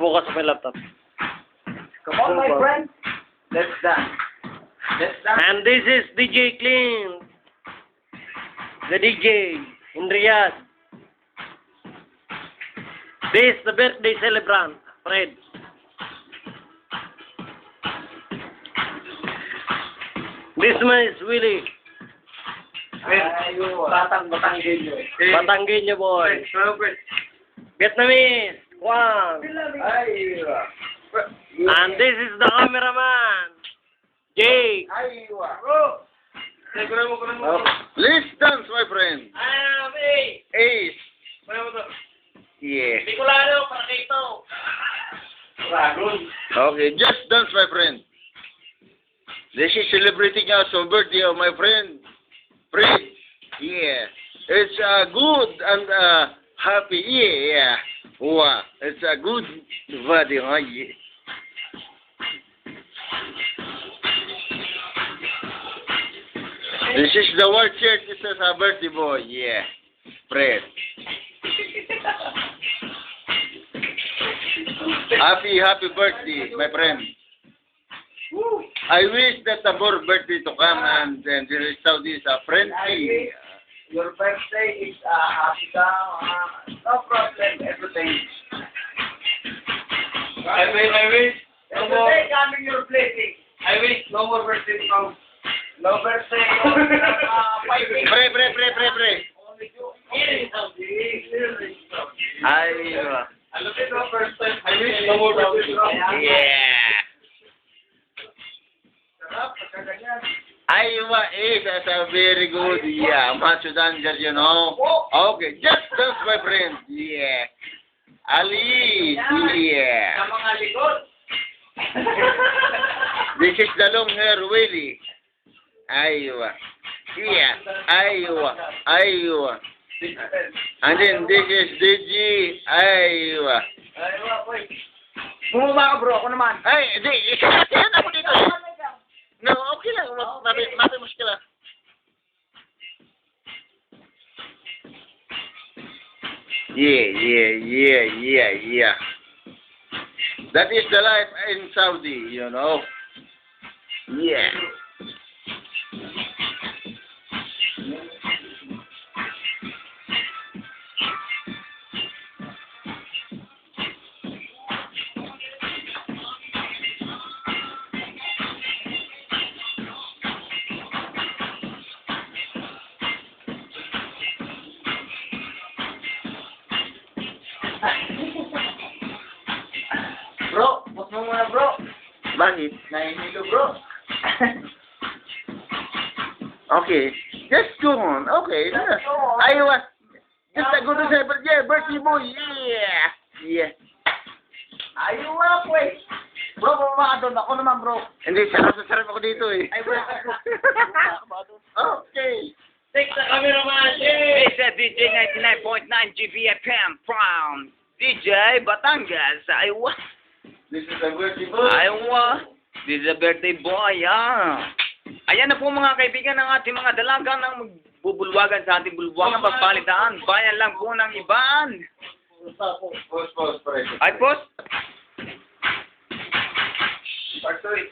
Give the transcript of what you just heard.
focus sa my laptop. Come on, my friend. Let's dance. Let's dance. And this is DJ Clean, the DJ in Riyadh. This is the birthday celebrant, Fred. This one is Willie. Batanggenyo. Batanggenyo boy. Vietnamese, Quang. And this is the cameraman, Jake. Let's dance, my friend. Ace. Yeah. Bicolano, para dito. Okay, just dance, my friend. This is celebrating also birthday of my friend, Fred. Yeah. It's good and happy. Yeah. Wow. It's a good body, huh? Yeah. This is the white shirt. This is a birthday boy. Yeah. Fred. Happy birthday, my friend. I wish that the more birthday to come and then there is Saudi is a friendly. Your birthday is happy ka. No problem, everything. I wish. Everyday coming your blessing. I wish no more birthday now. No birthday, no fighting. Pre. Only you. Aywa. I love it the first time. I wish no more birthday. Yeah. Aywa is a very good. Yeah, macho dancer, you know. Okay, just dance, my friend. Yeah. Ali. Yeah. Sa mga likod. This is the long hair, Willie. Aywa. Yeah. Aywa. And then this is DJ. Aywa. Bumaba ka bro, ako naman. Ay, di. Yan ako dito. No, okay lang. Mapi muskila. Yeah. That is the life in Saudi, you know. Yeah. Bro, bus mo muna bro. Bakit? Nahihilo bro. Okay. Just go on. Okay. Aywa. Just go to say, yeah, birthday boy. Yeah. Ayaw nga po eh. Bro, bumaba ka doon. Ako naman bro. Hindi, sarap ako dito eh. Ay bro. Okay. Take the cameraman, This is DJ 99.9 GVFM from DJ Batangas. Aywa. This is a birthday boy. This is a birthday boy, Ayan na po mga kaibigan ng ating mga dalaga ng magbubulwagan sa ating bulwagan pagpalitaan. Bayan lang po ng iban. Pause, pare. Ay, boss. Part 2 eh.